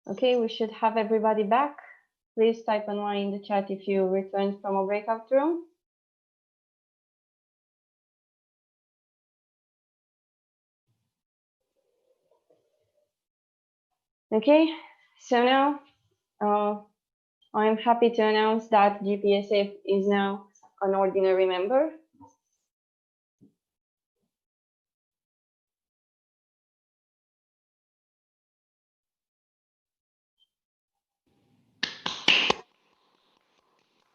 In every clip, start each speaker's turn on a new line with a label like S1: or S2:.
S1: Okay, we should have everybody back. Please type on one in the chat if you returned from a breakout room. Okay, so now I'm happy to announce that GPSF is now an ordinary member.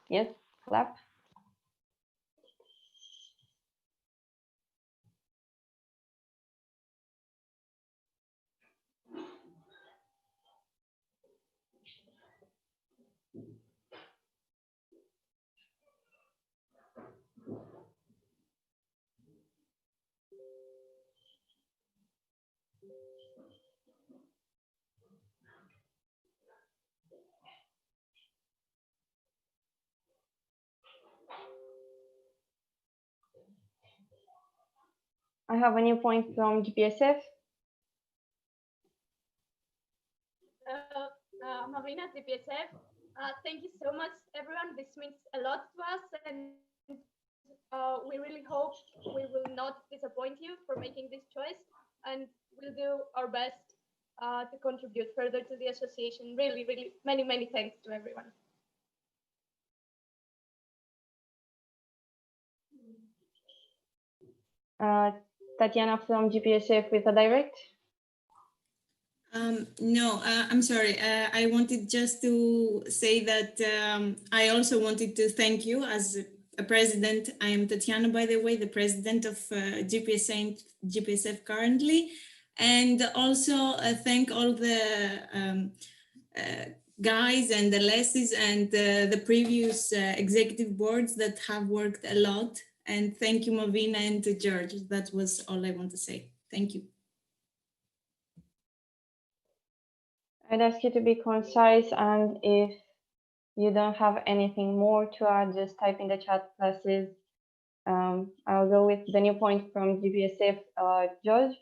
S1: Yes, clap. I have a new point from GPSF.
S2: Marina, GPSF, thank you so much, everyone. This means a lot to us, and we really hope we will not disappoint you for making this choice, and we'll do our best to contribute further to the association. Really, really, many, many thanks to everyone.
S1: Tatiana from GPSF with a direct.
S3: No, I'm sorry. I wanted just to say that I also wanted to thank you as a president. I am Tatiana, by the way, the president of GPSF currently, and also thank all the guys and the lesses and the previous executive boards that have worked a lot. And thank you, Marina, and to George. That was all I want to say. Thank you.
S1: I'd ask you to be concise, and if you don't have anything more to add, just type in the chat, please. I'll go with the new point from GPSF, George.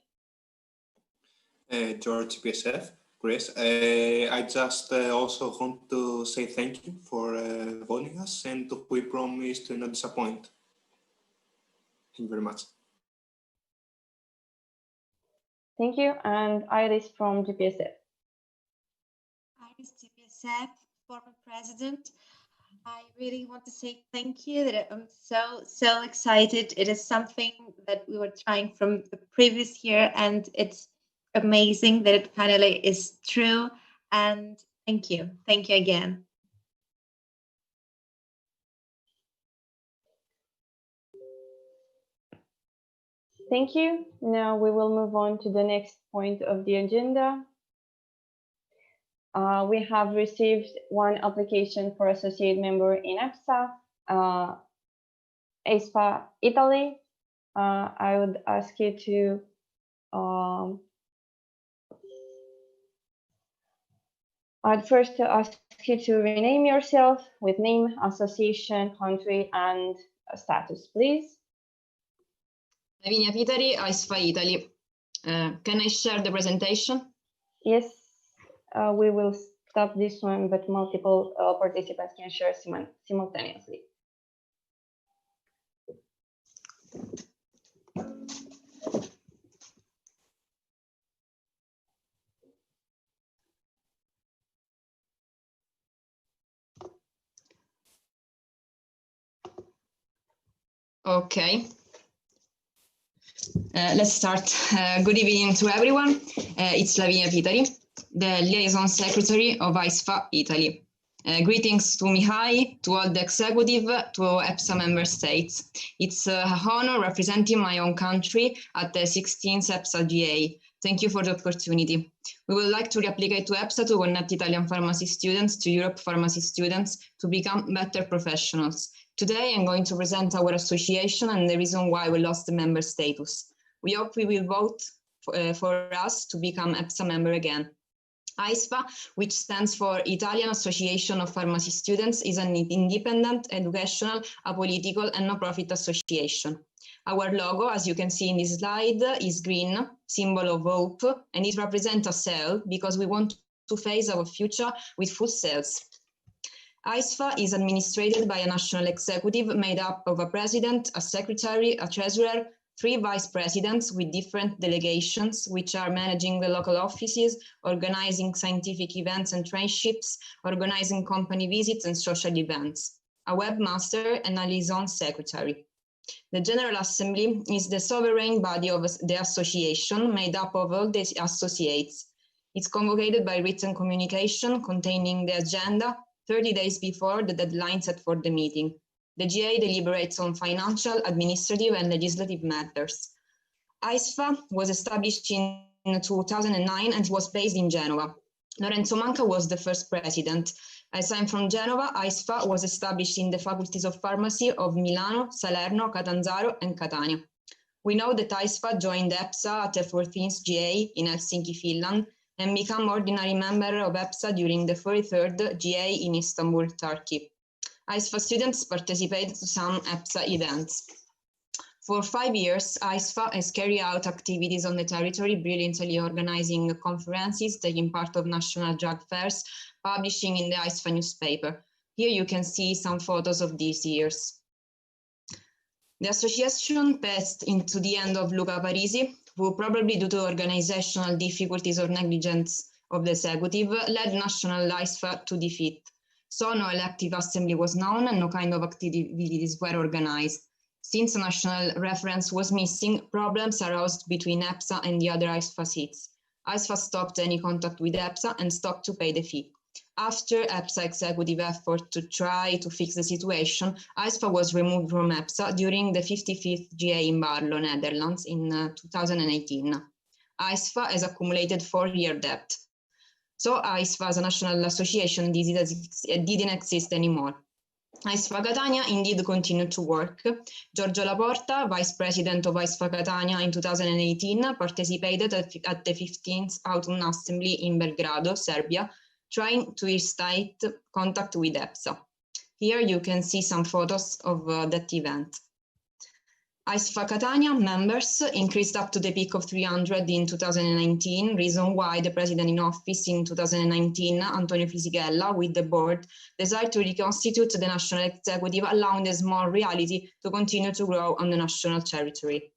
S4: George, GPSF, Chris. I just also want to say thank you for voting us, and we promise to not disappoint. Thank you very much.
S1: Thank you, and Iris from GPSF.
S5: Iris, GPSF, former president. I really want to say thank you. That I'm so excited. It is something that we were trying from the previous year, and it's amazing that it finally is true. And thank you again.
S1: Thank you. Now we will move on to the next point of the agenda. We have received one application for associate member in EPSA, AISFA Italy. I would ask you to I'd first ask you to rename yourself with name, association, country, and status, please.
S6: Lavinia Pitari, AISFA Italy. Can I share the presentation?
S1: Yes, we will stop this one, but multiple participants can share simultaneously.
S6: Okay. Let's start. Good evening to everyone. It's Lavinia Pitari, the liaison secretary of AISFA Italy. Greetings to Mihai, to all the executive, to EPSA member states. It's an honor representing my own country at the 16th EPSA GA. Thank you for the opportunity. We would like to replicate to EPSA to connect Italian pharmacy students to Europe pharmacy students to become better professionals. Today, I'm going to present our association and the reason why we lost the member status. We hope we will vote for us to become EPSA member again. AISFA, which stands for Italian Association of Pharmacy Students, is an independent, educational, apolitical, and no-profit association. Our logo, as you can see in this slide, is green, symbol of hope, and it represents a cell because we want to face our future with full sails. AISFA is administered by a national executive made up of a president, a secretary, a treasurer, 3 vice presidents with different delegations, which are managing the local offices, organizing scientific events and traineeships, organizing company visits and social events, a webmaster, and a liaison secretary. The General Assembly is the sovereign body of the association, made up of all the associates. It's convocated by written communication containing the agenda 30 days before the deadline set for the meeting. The GA deliberates on financial, administrative, and legislative matters. AISFA was established in 2009 and was based in Genoa. Lorenzo Manca was the first president. As I'm from Genova, AISFA was established in the faculties of pharmacy of Milano, Salerno, Catanzaro, and Catania. We know that AISFA joined EPSA at the 14th GA in Helsinki, Finland, and became ordinary member of EPSA during the 43rd GA in Istanbul, Turkey. AISFA students participate in some EPSA events. For 5 years, AISFA has carried out activities on the territory, brilliantly organizing conferences, taking part of national drug fairs, publishing in the AISFA newspaper. Here you can see some photos of these years. The association passed into the end of Luca Parisi, who probably due to organizational difficulties or negligence of the executive, led national AISFA to defeat. So no elective assembly was known and no kind of activities were organized. Since a national reference was missing, problems arose between EPSA and the other AISFA seats. AISFA stopped any contact with EPSA and stopped to pay the fee. After EPSA executive effort to try to fix the situation, AISFA was removed from EPSA during the 55th GA in Barlo, Netherlands in 2018. AISFA has accumulated 4-year debt. So AISFA as a national association didn't exist anymore. AISFA Catania indeed continued to work. Giorgio Laporta, vice president of AISFA Catania in 2018, participated at the 15th Autumn Assembly in Belgrado, Serbia, trying to reinstate contact with EPSA. Here you can see some photos of that event. AISFA Catania members increased up to the peak of 300 in 2019, reason why the president in office in 2019, Antonio Fisichella, with the board, decided to reconstitute the national executive, allowing the small reality to continue to grow on the national territory.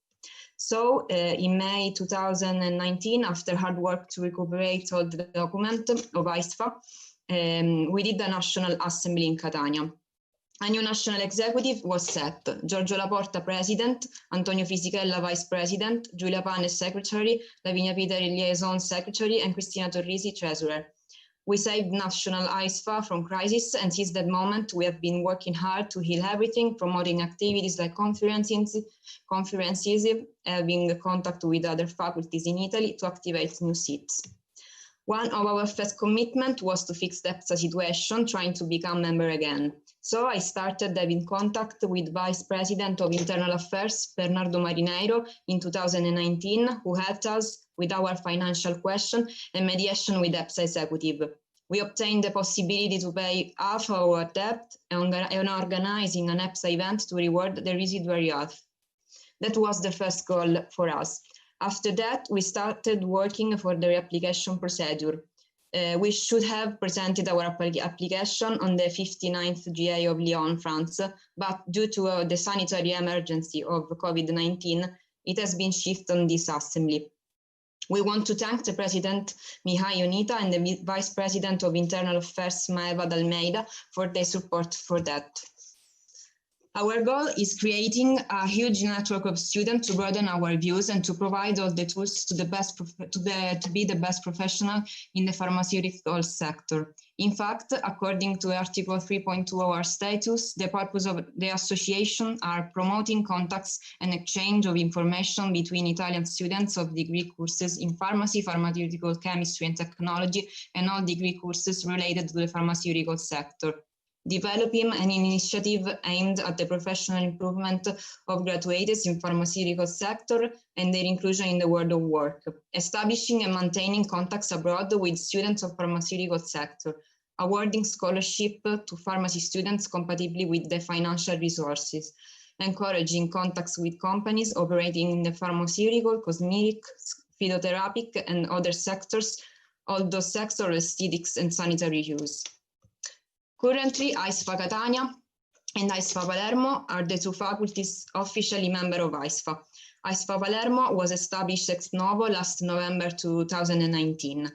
S6: So in May 2019, after hard work to recuperate all the document of AISFA, we did the National Assembly in Catania. A new national executive was set. Giorgio Laporta, president, Antonio Fisichella, vice president, Giulia Pane, secretary, Lavinia Piteri, liaison secretary, and Cristina Torrisi, treasurer. We saved national AISFA from crisis, and since that moment, we have been working hard to heal everything, promoting activities like conferences, having contact with other faculties in Italy to activate new seats. One of our first commitment was to fix the EPSA situation, trying to become member again. So I started having contact with Vice President of Internal Affairs, Bernardo Marineiro, in 2019, who helped us with our financial question and mediation with EPSA executive. We obtained the possibility to pay half our debt and organizing an EPSA event to reward the residual half. That was the first goal for us. After that, we started working for the reapplication procedure. We should have presented our application on the 59th GA of Lyon, France, but due to the sanitary emergency of COVID-19, it has been shifted on this assembly. We want to thank the President Mihai Unita and the Vice President of Internal Affairs Maeva D'Almeida for their support for that. Our goal is creating a huge network of students to broaden our views and to provide all the tools to be the best professional in the pharmaceutical sector. In fact, according to Article 3.2 of our status, the purpose of the association are promoting contacts and exchange of information between Italian students of degree courses in pharmacy, pharmaceutical chemistry and technology, and all degree courses related to the pharmaceutical sector. Developing an initiative aimed at the professional improvement of graduates in pharmaceutical sector and their inclusion in the world of work, establishing and maintaining contacts abroad with students of pharmaceutical sector, awarding scholarship to pharmacy students compatibly with the financial resources, encouraging contacts with companies operating in the pharmaceutical, cosmetic, phytotherapeutic, and other sectors all those sector aesthetics and sanitary use. Currently, AISFA Catania and AISFA Palermo are the two faculties officially member of AISFA. AISFA Palermo was established ex novo last November 2019.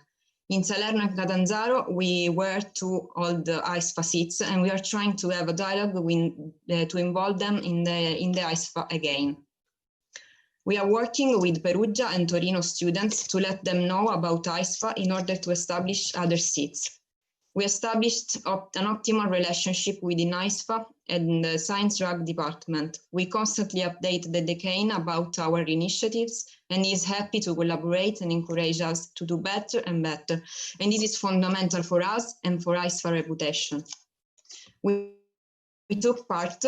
S6: In Salerno and Catanzaro, we were to hold the AISFA seats, and we are trying to have a dialogue to involve them in the AISFA again. We are working with Perugia and Torino students to let them know about AISFA in order to establish other seats. We established an optimal relationship within AISFA and the Science Drug Department. We constantly update the decane about our initiatives, and he is happy to collaborate and encourage us to do better and better. And this is fundamental for us and for AISFA reputation. We took part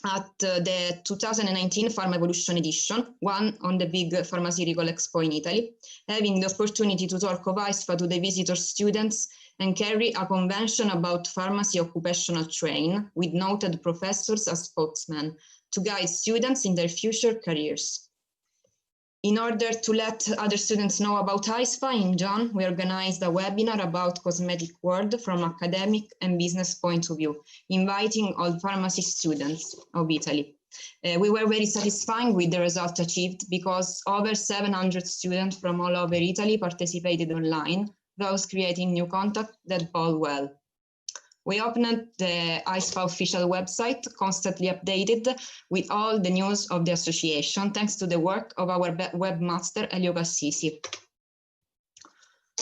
S6: at the 2019 Pharma Evolution Edition, one on the big pharmaceutical expo in Italy, having the opportunity to talk of AISFA to the visitor students and carry a convention about pharmacy occupational training with noted professors as spokesmen to guide students in their future careers. In order to let other students know about AISFA, in June, we organized a webinar about cosmetic world from academic and business point of view, inviting all pharmacy students of Italy. We were very satisfied with the result achieved because over 700 students from all over Italy participated online, thus creating new contacts that bode well. We opened the AISFA official website, constantly updated with all the news of the association, thanks to the work of our webmaster, Elio Cassisi.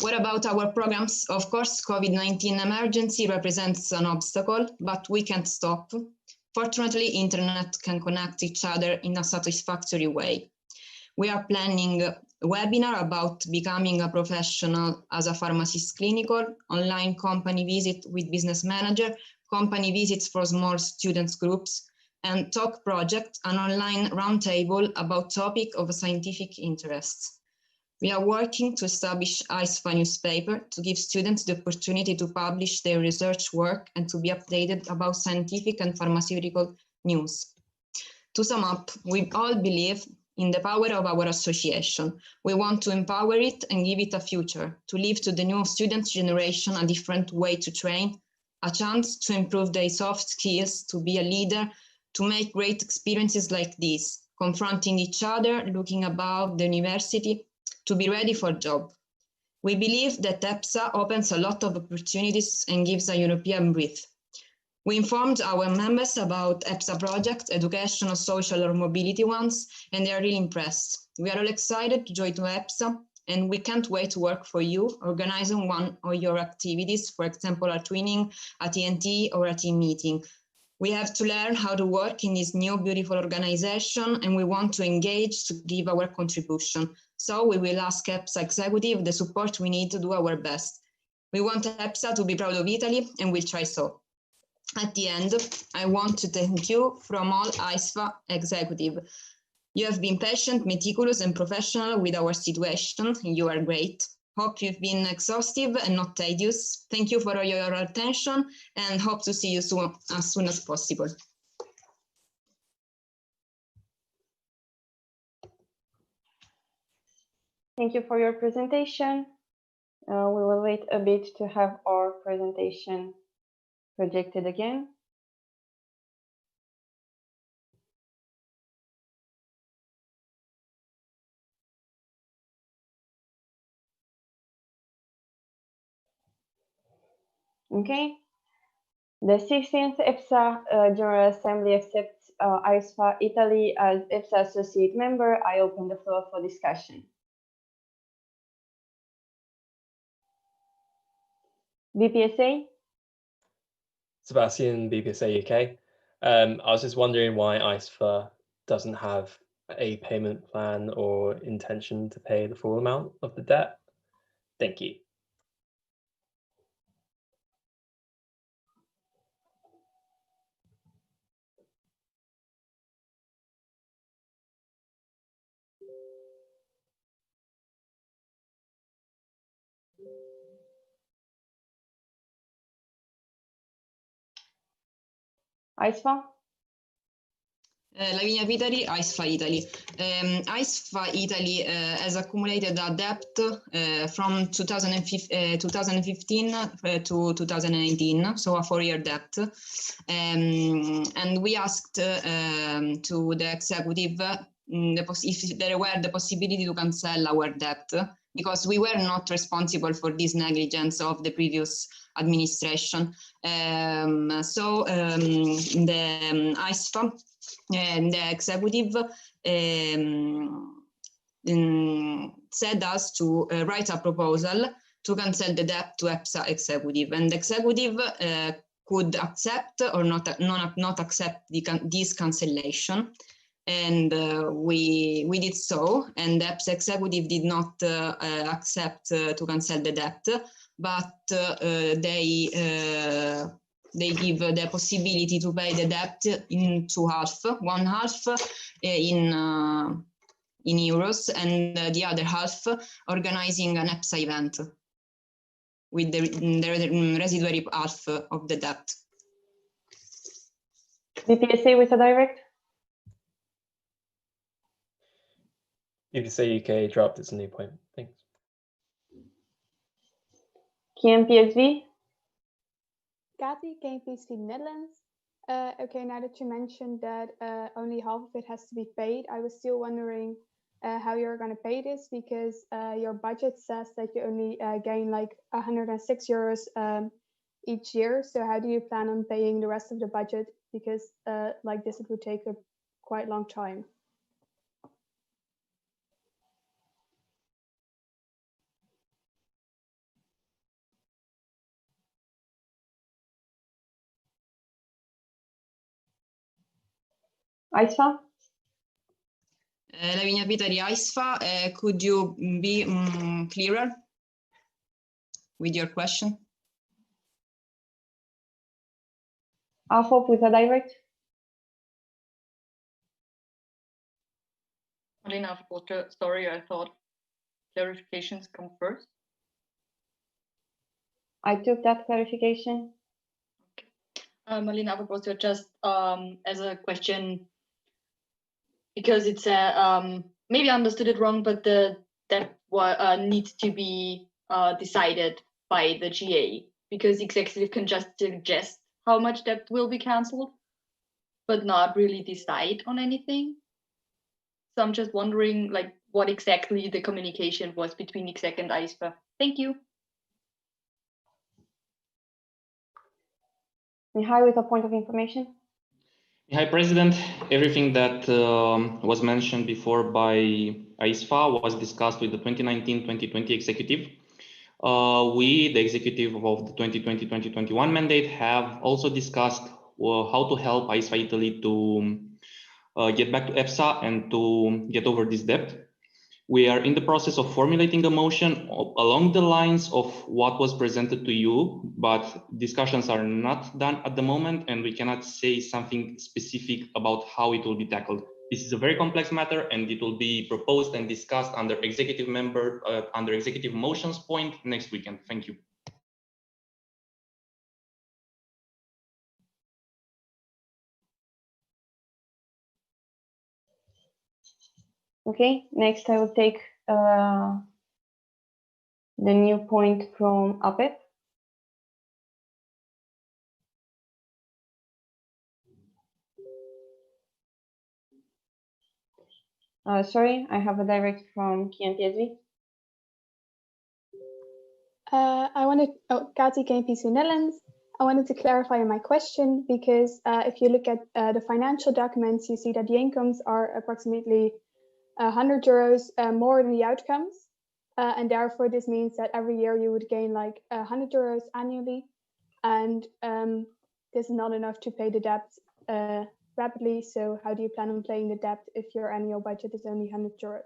S6: What about our programs? Of course, COVID-19 emergency represents an obstacle, but we can't stop. Fortunately, internet can connect each other in a satisfactory way. We are planning a webinar about becoming a professional as a pharmacist clinical, online company visit with business manager, company visits for small students groups, and talk project, an online roundtable about topic of scientific interests. We are working to establish AISFA newspaper to give students the opportunity to publish their research work and to be updated about scientific and pharmaceutical news. To sum up, we all believe in the power of our association. We want to empower it and give it a future, to leave to the new students' generation a different way to train, a chance to improve their soft skills, to be a leader, to make great experiences like this, confronting each other, looking above the university, to be ready for job. We believe that EPSA opens a lot of opportunities and gives a European breath. We informed our members about EPSA projects, educational, social, or mobility ones, and they are really impressed. We are all excited to join to EPSA, and we can't wait to work for you, organizing one of your activities, for example, a twinning, a TNT, or a team meeting. We have to learn how to work in this new, beautiful organization, and we want to engage to give our contribution. So we will ask EPSA executive the support we need to do our best. We want EPSA to be proud of Italy, and we'll try so. At the end, I want to thank you from all AISFA executive. You have been patient, meticulous, and professional with our situation. You are great. Hope you've been exhaustive and not tedious. Thank you for your attention and hope to see you soon, as soon as possible.
S1: Thank you for your presentation. We will wait a bit to have our presentation projected again. Okay. The 16th EPSA General Assembly accepts AISFA Italy as EPSA Associate Member. I open the floor for discussion. BPSA?
S7: Sebastian, BPSA UK. I was just wondering why AISFA doesn't have a payment plan or intention to pay the full amount of the debt. Thank you.
S1: AISFA?
S6: Lavinia Pitari, AISFA Italy. AISFA Italy has accumulated a debt from 2015 to 2018, so a 4-year debt. And we asked to the executive if there were the possibility to cancel our debt, because we were not responsible for this negligence of the previous administration. The AISFA and the executive said us to write a proposal to cancel the debt to EPSA executive, and the executive could accept or not accept this cancellation. And we did so, and the EPSA executive did not accept to cancel the debt, but they give the possibility to pay the debt in two half, one half in euros, and the other half organizing an EPSA event with the residuary half of the debt.
S1: GPSA with a direct?
S7: EPSA UK dropped its new point. Thanks.
S1: KMPSV?
S8: Kati, KMPSV Netherlands. Okay, now that you mentioned that only half of it has to be paid, I was still wondering how you're going to pay this, because your budget says that you only gain like 106 euros each year. So how do you plan on paying the rest of the budget? Because like this, it would take a quite long time.
S1: AISFA?
S6: Lavinia Pitari, AISFA, could you be clearer with your question?
S1: AFOP with a direct?
S9: Marlena Afroposter, sorry, I thought clarifications come first.
S1: I took that clarification.
S9: Marlena Afroposter, just as a question, because it's a, maybe I understood it wrong, but that needs to be decided by the GA, because the executive can just suggest how much debt will be cancelled, but not really decide on anything. So I'm just wondering, like, what exactly the communication was between exec and AISFA. Thank you.
S1: Mihai with a point of information.
S10: Hi, President. Everything that was mentioned before by AISFA was discussed with the 2019-2020 executive. We, the executive of the 2020-2021 mandate, have also discussed how to help AISFA Italy to get back to EPSA and to get over this debt. We are in the process of formulating a motion along the lines of what was presented to you, but discussions are not done at the moment, and we cannot say something specific about how it will be tackled. This is a very complex matter, and it will be proposed and discussed under executive motions point next weekend. Thank you.
S1: Okay, next I will take the new point from APEP. Sorry, I have a direct from KMPSV.
S8: Kati, KMPSV Netherlands. I wanted to clarify my question, because if you look at the financial documents, you see that the incomes are approximately 100 euros more than the outcomes. And therefore, this means that every year you would gain like 100 euros annually. And this is not enough to pay the debt rapidly. So how do you plan on paying the debt if your annual budget is only 100 euros?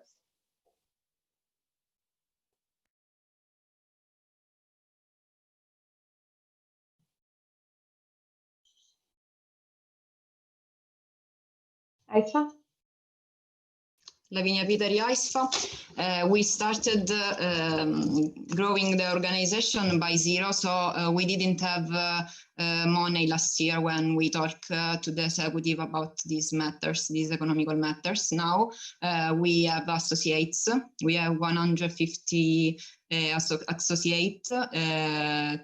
S1: AISFA?
S6: Lavinia Pitari, AISFA. We started growing the organization by zero, so we didn't have money last year when we talked to the executive about these matters, these economical matters. Now we have associates. We have 150 associates by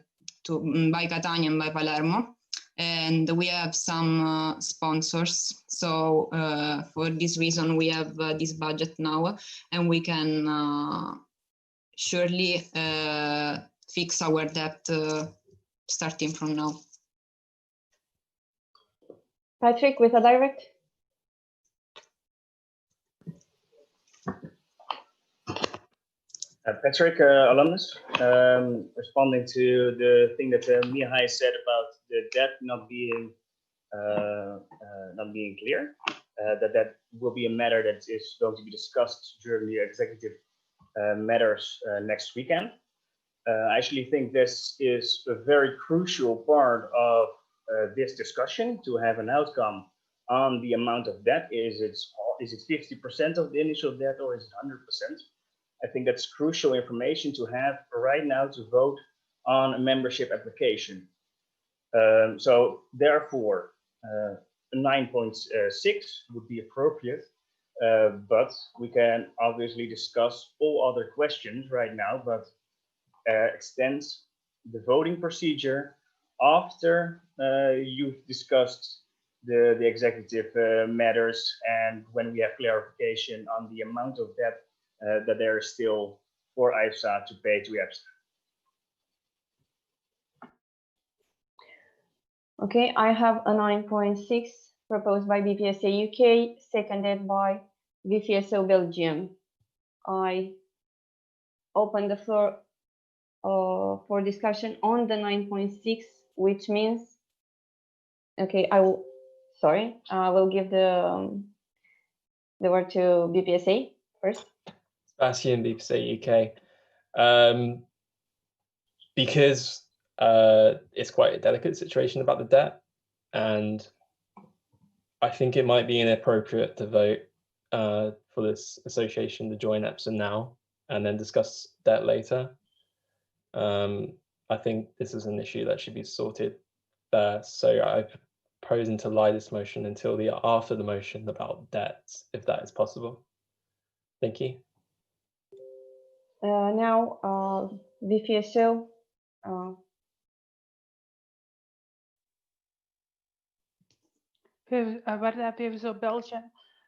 S6: Catania and by Palermo. And we have some sponsors. So for this reason, we have this budget now, and we can surely fix our debt starting from now.
S1: Patrick, with a direct.
S11: Patrick, alumnus, responding to the thing that Mihai said about the debt not being clear, that will be a matter that is going to be discussed during the executive matters next weekend. I actually think this is a very crucial part of this discussion to have an outcome on the amount of debt. Is it 50% of the initial debt, or is it 100%? I think that's crucial information to have right now to vote on a membership application. So therefore, 9.6 would be appropriate, but we can obviously discuss all other questions right now, but extend the voting procedure after you've discussed the executive matters, and when we have clarification on the amount of debt that there is still for AISFA to pay to EPSA.
S1: Okay, I have a 9.6 proposed by BPSA UK, seconded by VFSO Belgium. I open the floor for discussion on the 9.6, which means, okay, I will give the word to BPSA first.
S7: Sebastian, BPSA UK. Because it's quite a delicate situation about the debt, and I think it might be inappropriate to vote for this association to join EPSA now and then discuss debt later. I think this is an issue that should be sorted first. So I propose to lie this motion until after the motion about debts, if that is possible. Thank you.
S1: Now, VFSO.
S12: VFSO Belgium.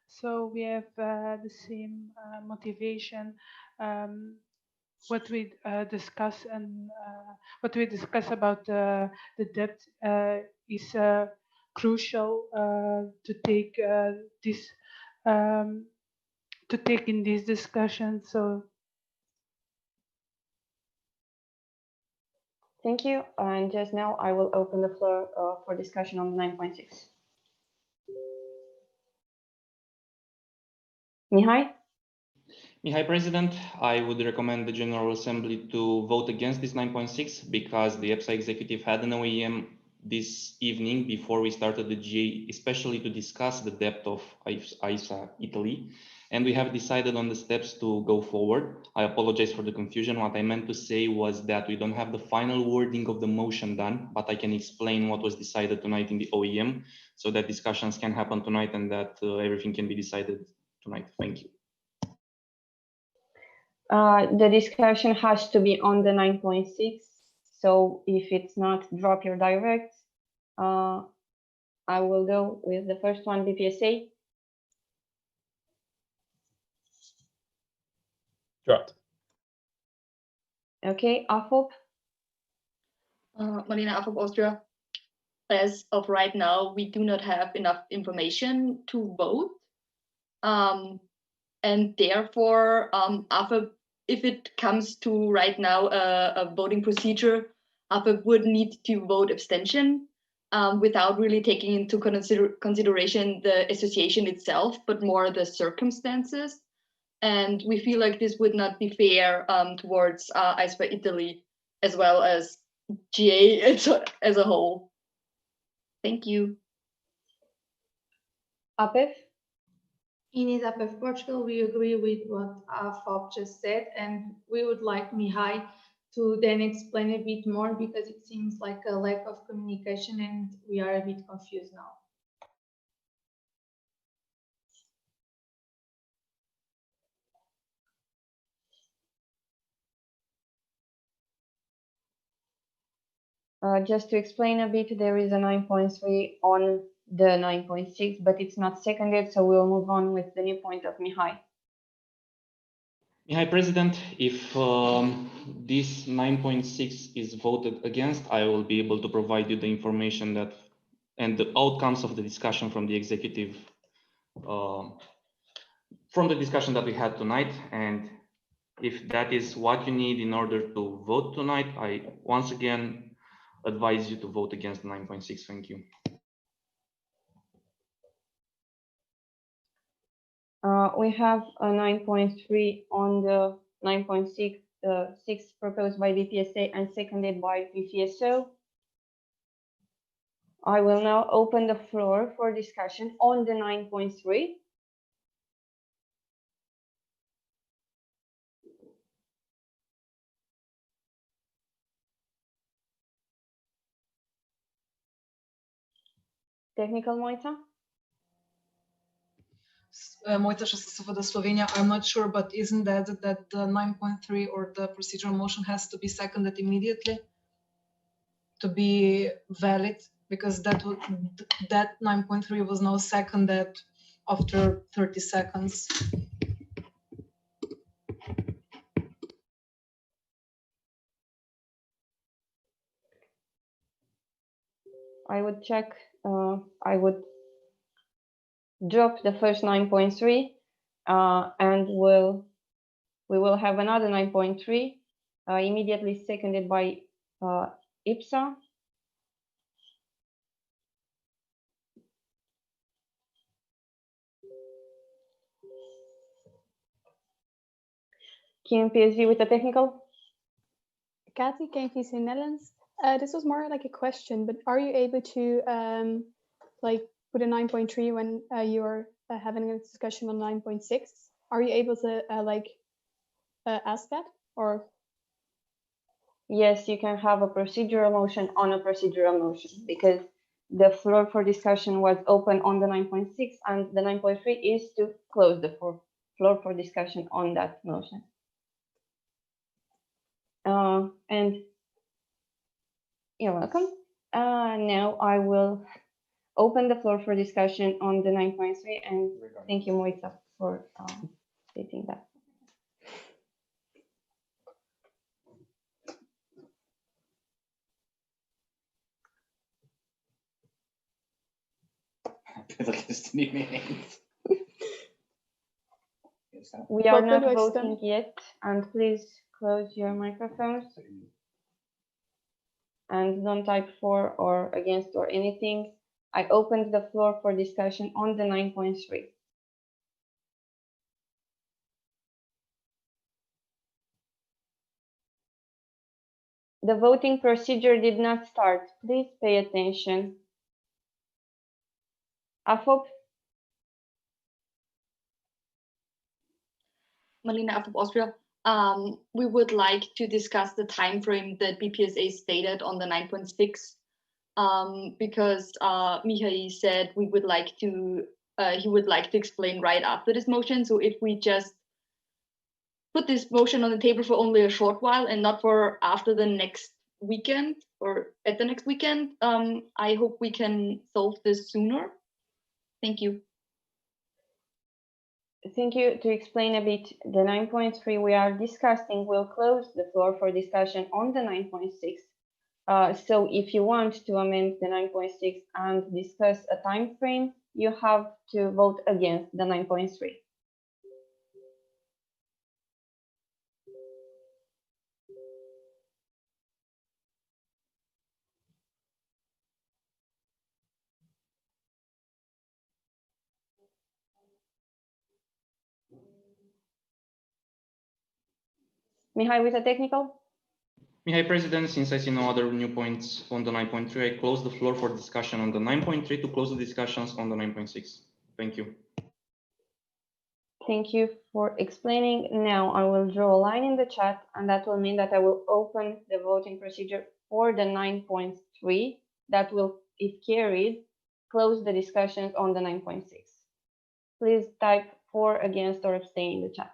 S12: So we have the same motivation. What we discuss and what we discuss about the debt is crucial to take this to take in this discussion. So.
S1: Thank you. And just now, I will open the floor for discussion on 9.6. Mihai?
S10: Mihai, President, I would recommend the General Assembly to vote against this 9.6 because the EPSA executive had an OEM this evening before we started the GA, especially to discuss the debt of AISFA Italy. And we have decided on the steps to go forward. I apologize for the confusion. What I meant to say was that we don't have the final wording of the motion done, but I can explain what was decided tonight in the OEM so that discussions can happen tonight and that everything can be decided tonight. Thank you.
S1: The discussion has to be on the 9.6. So if it's not, drop your direct. I will go with the first one, BPSA.
S7: Dropped.
S1: Okay, AFOP.
S9: Marina, AFOP Austria. As of right now, we do not have enough information to vote. And therefore, AFOP, if it comes to right now a voting procedure, AFOP would need to vote abstention without really taking into consideration the association itself, but more the circumstances. And we feel like this would not be fair towards AISFA Italy as well as GA as a whole. Thank you.
S1: APEF?
S13: In EPSA Portugal, we agree with what FOB just said, and we would like Mihai to then explain a bit more because it seems like a lack of communication and we are a bit confused now.
S1: Just to explain a bit, there is a 9.3 on the 9.6, but it's not seconded, so we'll move on with the new point of Mihai.
S10: Mihai, President, if this 9.6 is voted against, I will be able to provide you the information that and the outcomes of the discussion from the executive, from the discussion that we had tonight. And if that is what you need in order to vote tonight, I once again advise you to vote against 9.6. Thank you.
S1: We have a 9.3 on the 9.6 proposed by BPSA and seconded by PPSO. I will now open the floor for discussion on the 9.3. Technical, Moita?
S14: Moita Shasova, Slovenia. I'm not sure, but isn't that the 9.3 or the procedural motion has to be seconded immediately to be valid? Because that 9.3 was now seconded after 30 seconds.
S1: I would check. I would drop the first 9.3 and we will have another 9.3 immediately seconded by EPSA. KMPSV with the technical.
S8: Kathy, KMPC Netherlands. This was more like a question, but are you able to like put a 9.3 when you're having a discussion on 9.6? Are you able to ask that, or?
S1: Yes, you can have a procedural motion on a procedural motion because the floor for discussion was open on the 9.6 and the 9.3 is to close the floor for discussion on that motion. And you're welcome. Now I will open the floor for discussion on the 9.3 and thank you, Moita, for stating that. We are not voting yet, and please close your microphones and don't type for or against or anything. I opened the floor for discussion on the 9.3. The voting procedure did not start. Please pay attention. AFOP?
S9: Malina AFOP Austria. We would like to discuss the time frame that BPSA stated on the 9.6 because Mihai said we would like to he would like to explain right after this motion. So if we just put this motion on the table for only a short while and not for after the next weekend or at the next weekend, I hope we can solve this sooner. Thank you.
S1: Thank you. To explain a bit, the 9.3 we are discussing will close the floor for discussion on the 9.6. So if you want to amend the 9.6 and discuss a time frame, you have to vote against the 9.3. Mihai with a technical.
S10: Mihai, President, since I see no other new points on the 9.3, I close the floor for discussion on the 9.3 to close the discussions on the 9.6. Thank you.
S1: Thank you for explaining. Now I will draw a line in the chat, and that will mean that I will open the voting procedure for the 9.3. That will, if carried, close the discussions on the 9.6. Please type for, against, or abstain in the chat.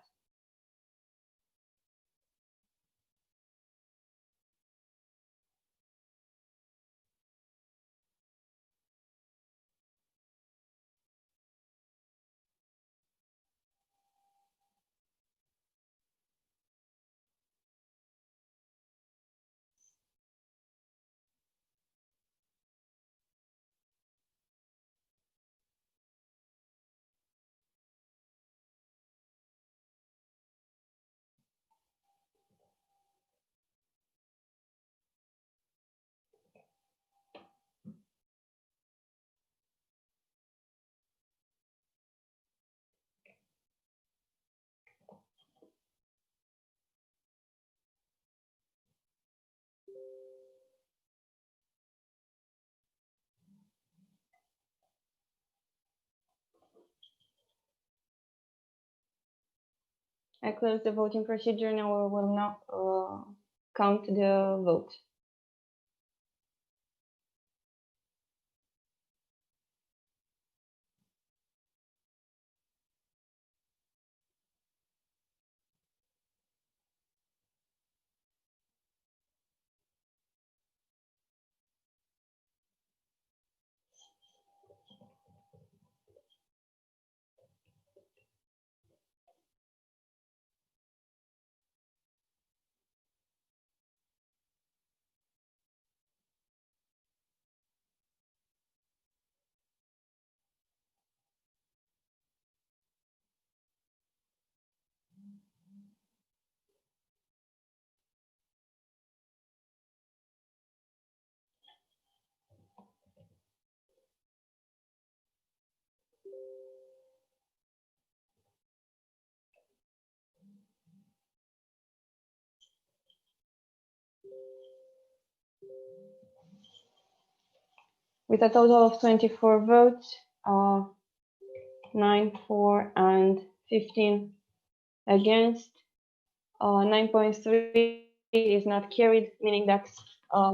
S1: I close the voting procedure. Now we will not count the vote. With a total of 24 votes, 9 for and 15 against, 9.3 is not carried, meaning that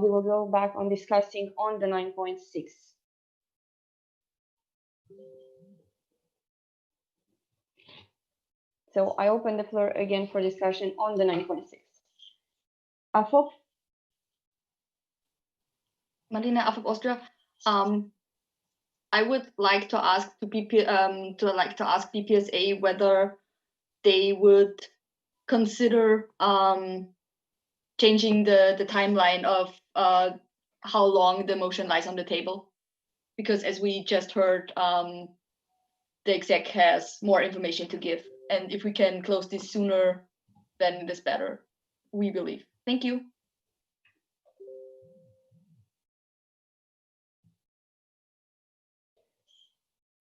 S1: we will go back on discussing on the 9.6. So I open the floor again for discussion on the 9.6. AFOP?
S9: Marlene, AFOP Austria. I would like to ask BPSA whether they would consider changing the timeline of how long the motion lies on the table, because as we just heard, the exec has more information to give, and if we can close this sooner, then it is better, we believe. Thank you.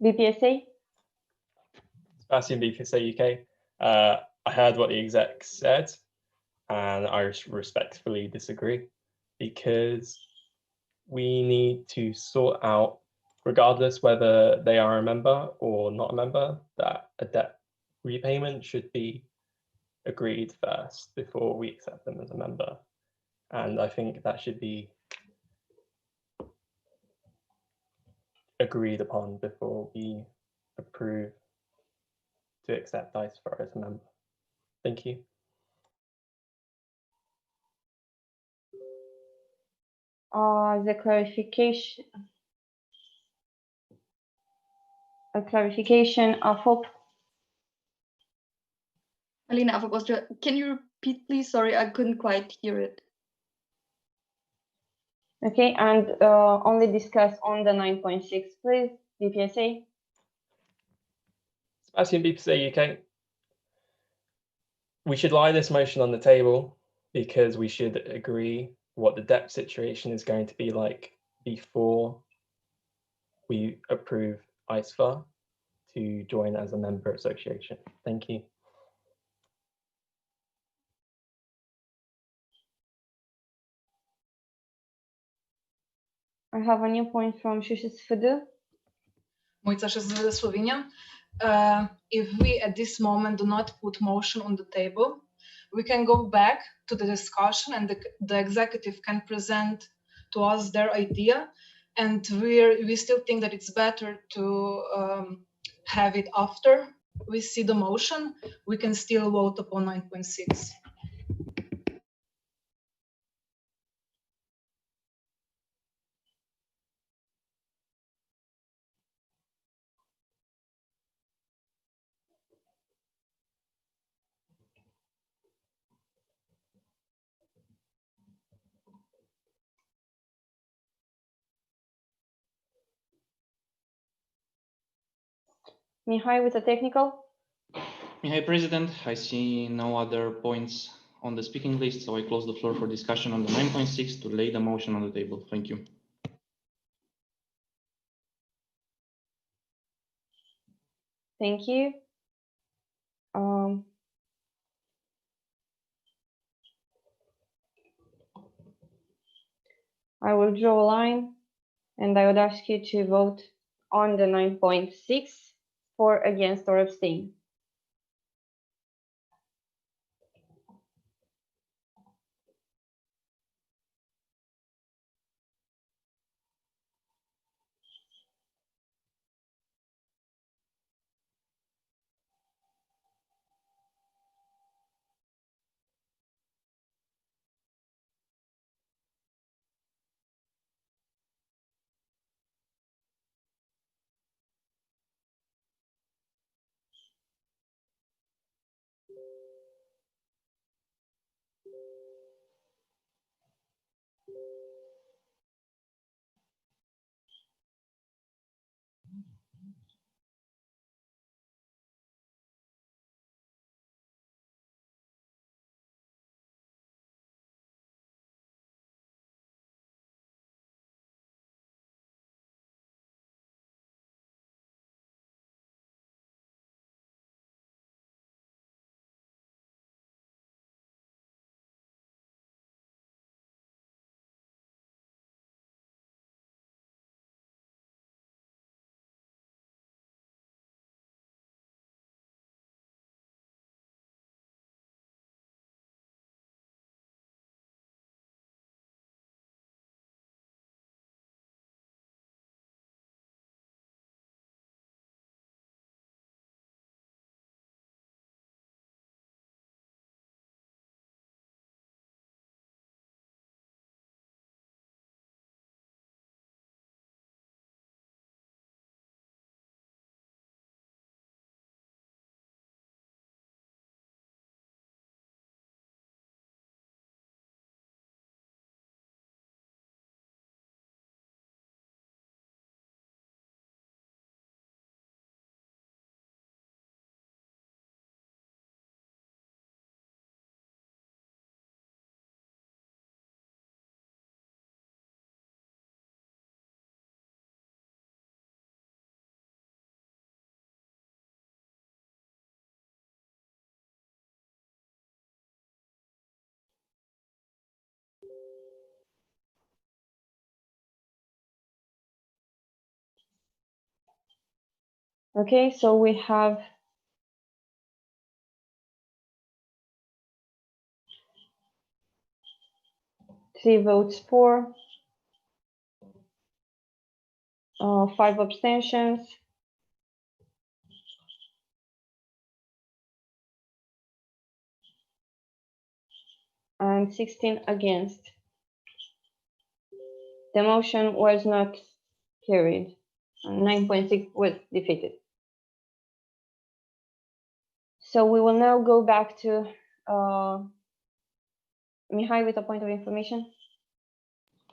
S1: BPSA?
S7: Sebastian, BPSA UK. I heard what the exec said, and I respectfully disagree, because we need to sort out, regardless whether they are a member or not a member, that a debt repayment should be agreed first before we accept them as a member. And I think that should be agreed upon before we approve to accept AISFA as a member. Thank you.
S1: The clarification of hope.
S9: Alina AFOP Austria, can you repeat, please? Sorry, I couldn't quite hear it.
S1: Okay, and only discuss on the 9.6, please, BPSA.
S7: Sebastian, BPSA UK. We should lie this motion on the table because we should agree what the debt situation is going to be like before we approve AISFA to join as a member association. Thank you.
S1: I have a new point from GPSF.
S14: Mojca še ze Slovenija. if we at this moment do not put motion on the table, we can go back to the discussion and the executive can present to us their idea. And we still think that it's better to have it after we see the motion. We can still vote upon 9.6.
S1: Mihai with a technical.
S10: Mihai, President, I see no other points on the speaking list, so I close the floor for discussion on the 9.6 to lay the motion on the table. Thank you.
S1: Thank you. I will draw a line and I would ask you to vote on the 9.6 for, against, or abstain. Okay, so we have three votes for, 5 abstentions, and 16 against. The motion was not carried. 9.6 was defeated. So we will now go back to Mihai with a point of information.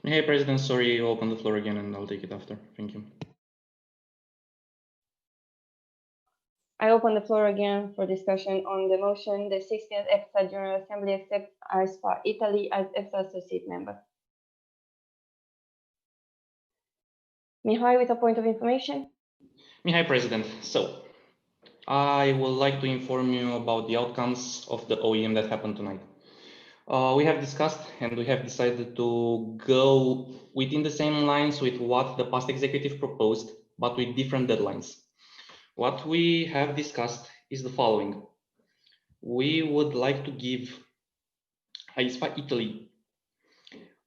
S10: Mihai, President, sorry, you open the floor again and I'll take it after. Thank you.
S1: I open the floor again for discussion on the motion. The 16th EPSA General Assembly accepts AISFA Italy as EPSA associate member. Mihai with a point of information.
S10: Mihai, President, so I would like to inform you about the outcomes of the OEM that happened tonight. We have discussed and we have decided to go within the same lines with what the past executive proposed, but with different deadlines. What we have discussed is the following. We would like to give AISFA Italy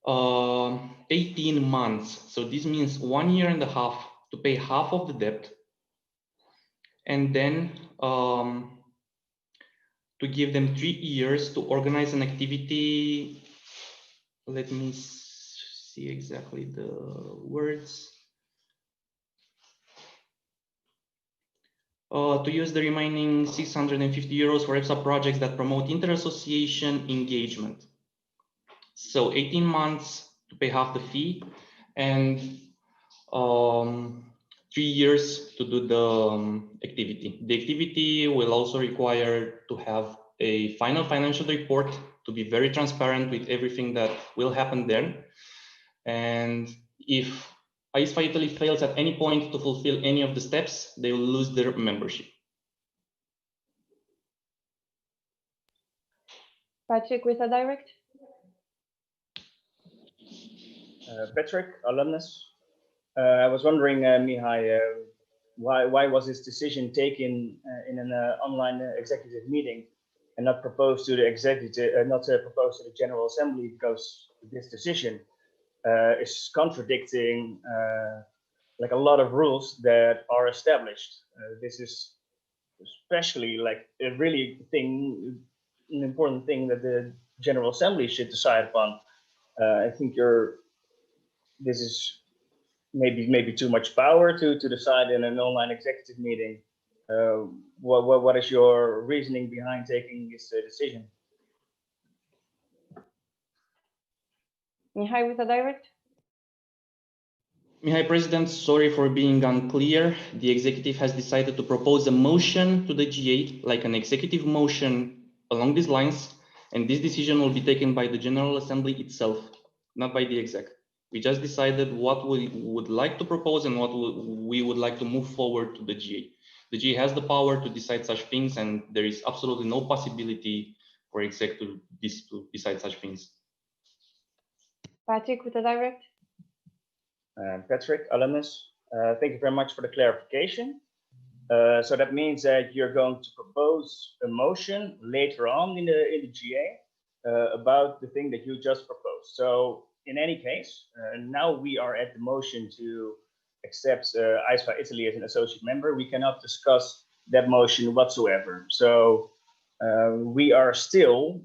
S10: 18 months. So this means 1 year and a half to pay half of the debt, and then to give them 3 years to organize an activity. Let me see exactly the words. To use the remaining 650 euros for EPSA projects that promote inter-association engagement. So 18 months to pay half the fee, and 3 years to do the activity. The activity will also require to have a final financial report to be very transparent with everything that will happen there. And if AISFA Italy fails at any point to fulfill any of the steps, they will lose their membership.
S1: Patrick with a direct.
S11: Patrick, alumnus. I was wondering, Mihai, why was this decision taken in an online executive meeting and not proposed to the executive, not proposed to the General Assembly? Because this decision is contradicting like a lot of rules that are established. This is especially like a really an important thing that the General Assembly should decide upon. I think this is maybe too much power to decide in an online executive meeting. What is your reasoning behind taking this decision?
S1: Mihai with a direct.
S10: Mihai, President, sorry for being unclear. The executive has decided to propose a motion to the G8, like an executive motion along these lines, and this decision will be taken by the General Assembly itself, not by the exec. We just decided what we would like to propose and what we would like to move forward to the G8. The G8 has the power to decide such things, and there is absolutely no possibility for exec to decide such things.
S1: Patrick with a direct.
S11: Patrick, alumnus, thank you very much for the clarification. So that means that you're going to propose a motion later on in the GA about the thing that you just proposed. So in any case, now we are at the motion to accept AISFA Italy as an associate member. We cannot discuss that motion whatsoever. So we are still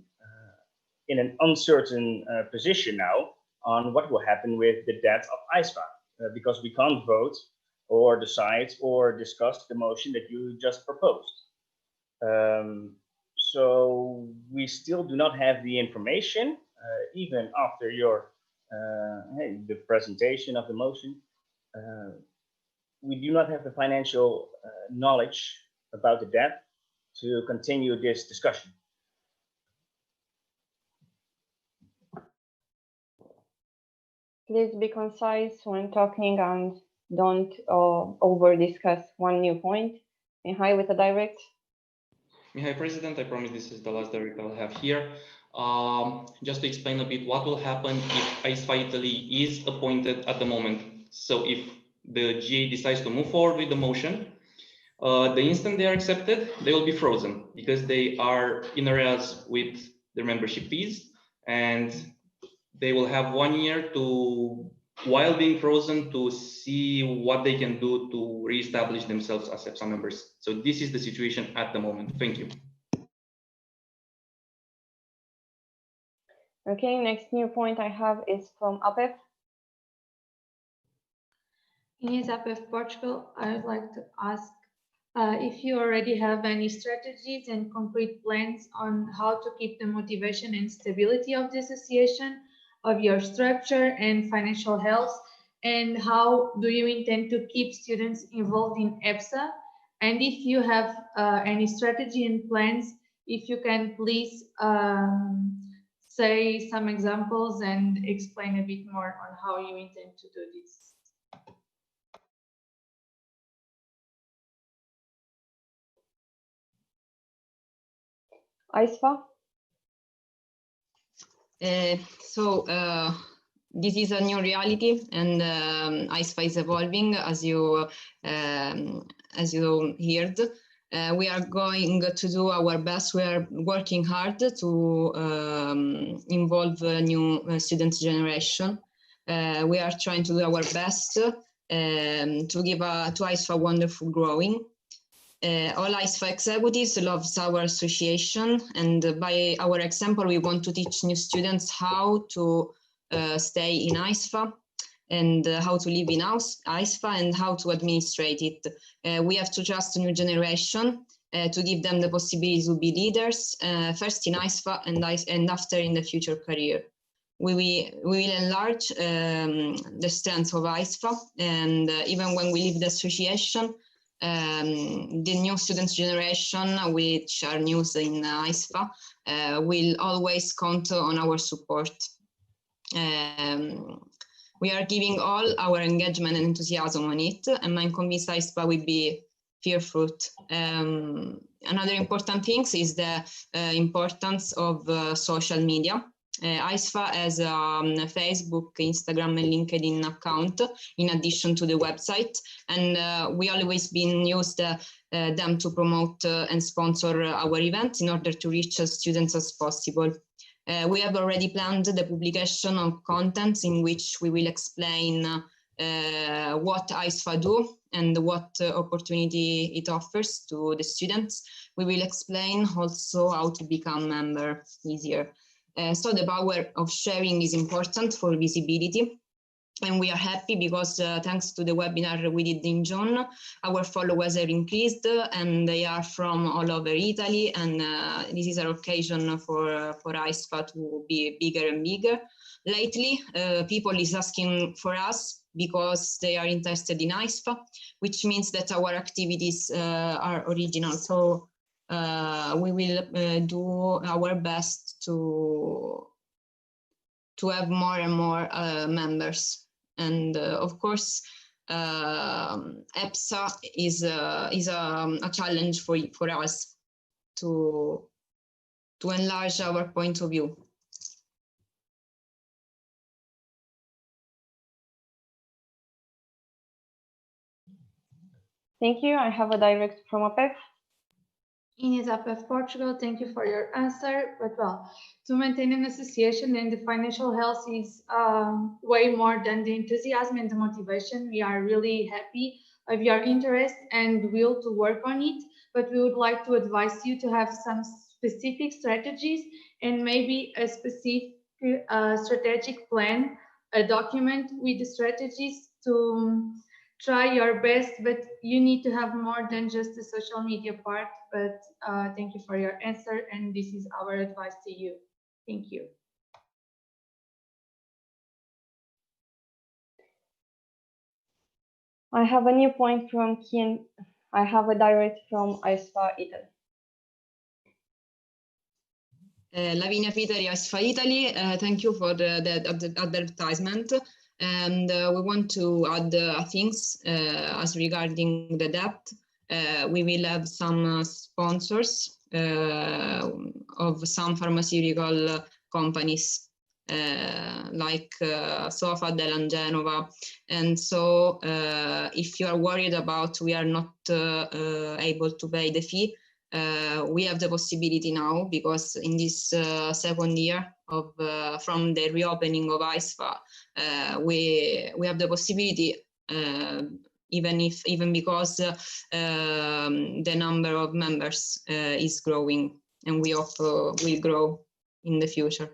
S11: in an uncertain position now on what will happen with the debt of AISFA, because we can't vote or decide or discuss the motion that you just proposed. So we still do not have the information, even after the presentation of the motion. We do not have the financial knowledge about the debt to continue this discussion.
S1: Please be concise when talking and don't over discuss one new point. Mihai with a direct.
S10: Mihai, President, I promise this is the last direct I'll have here. Just to explain a bit what will happen if AISFA Italy is appointed at the moment. So if the GA decides to move forward with the motion, the instant they are accepted, they will be frozen because they are in arrears with their membership fees, and they will have 1 year to, while being frozen, to see what they can do to reestablish themselves as EPSA members. So this is the situation at the moment. Thank you.
S1: Okay, next new point I have is from APEF.
S13: Inês, APEF Portugal, I would like to ask if you already have any strategies and concrete plans on how to keep the motivation and stability of the association, of your structure and financial health, and how do you intend to keep students involved in EPSA? And if you have any strategy and plans, if you can please say some examples and explain a bit more on how you intend to do this.
S1: AISFA.
S6: This is a new reality, and AISFA is evolving, as you heard. We are going to do our best. We are working hard to involve a new student generation. We are trying to do our best to give to AISFA wonderful growing. All AISFA executives love our association, and by our example, we want to teach new students how to stay in AISFA and how to live in AISFA and how to administrate it. We have to trust a new generation to give them the possibility to be leaders, first in AISFA and after in the future career. We will enlarge the strength of AISFA, and even when we leave the association, the new students generation, which are new in AISFA, will always count on our support. We are giving all our engagement and enthusiasm on it, and I'm convinced AISFA will be fearful. Another important thing is the importance of social media. AISFA has a Facebook, Instagram, and LinkedIn account in addition to the website, and we always been used them to promote and sponsor our events in order to reach as students as possible. We have already planned the publication of contents in which we will explain what AISFA do and what opportunity it offers to the students. We will explain also how to become a member easier. So the power of sharing is important for visibility. And we are happy because thanks to the webinar we did in June, our followers have increased and they are from all over Italy. And this is an occasion for AISFA to be bigger and bigger. Lately, people is asking for us because they are interested in AISFA, which means that our activities are original. So we will do our best to have more and more members. And of course, EPSA is a challenge for us to enlarge our point of view.
S1: Thank you. I have a direct from APEF.
S13: Ines APEF Portugal, thank you for your answer. But well, to maintain an association and the financial health is way more than the enthusiasm and the motivation. We are really happy of your interest and will to work on it, but we would like to advise you to have some specific strategies and maybe a specific strategic plan, a document with the strategies to try your best, but you need to have more than just the social media part. But thank you for your answer, and this is our advice to you. Thank you.
S1: I have a new point from Kian. I have a direct from AISFA Italy.
S6: Lavinia Pitari, AISFA Italy, thank you for the advertisement. And we want to add things as regarding the debt. We will have some sponsors of some pharmaceutical companies like Sofa, Delan, Genova. And so if you are worried about we are not able to pay the fee, we have the possibility now, because in this second year of from the reopening of AISFA, we have the possibility, even because the number of members is growing, and we hope will grow in the future.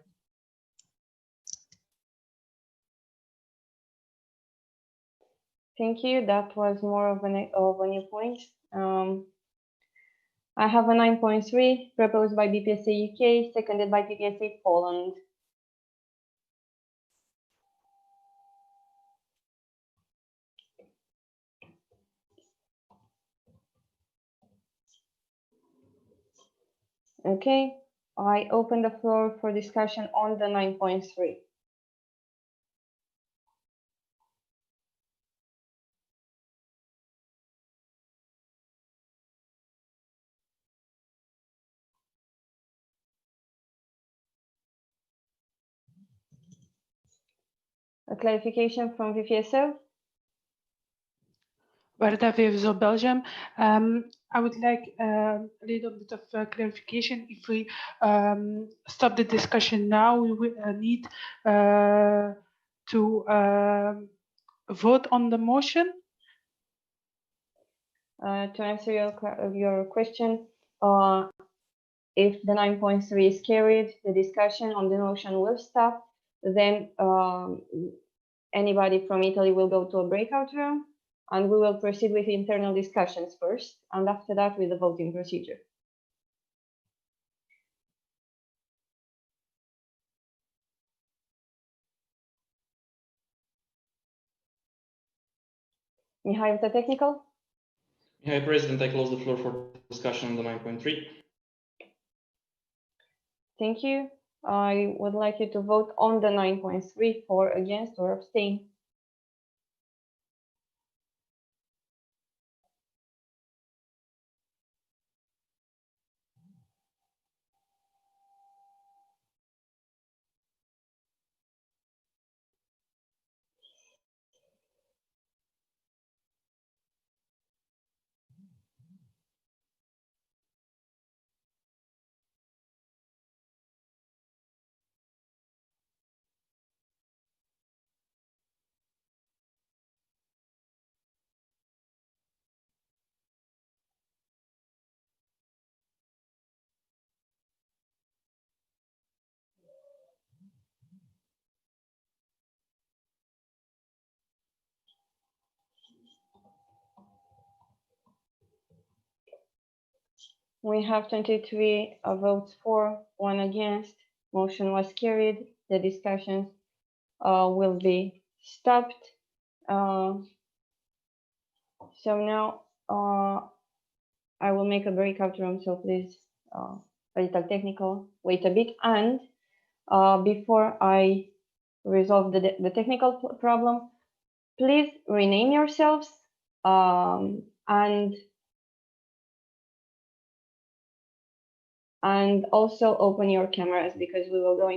S1: Thank you. That was more of a new point. I have a 9.3 proposed by BPSA UK, seconded by BPSA Poland. Okay, I open the floor for discussion on the 9.3. A clarification from VPSF.
S12: Warda VFSO Belgium. I would like a little bit of clarification. If we stop the discussion now, we will need to vote on the motion.
S1: To answer your question, if the 9.3 is carried, the discussion on the motion will stop. Then anybody from Italy will go to a breakout room, and we will proceed with internal discussions first, and after that with the voting procedure. Mihai, with the technical?
S10: Mihai, President, I close the floor for discussion on the 9.3.
S1: Thank you. I would like you to vote on the 9.3 for, against, or abstain. We have 23 votes for, 1 against. Motion was carried. The discussions will be stopped. So now I will make a breakout room. So please, a little technical, wait a bit. And before I resolve the technical problem, please rename yourselves and also open your cameras, because we will go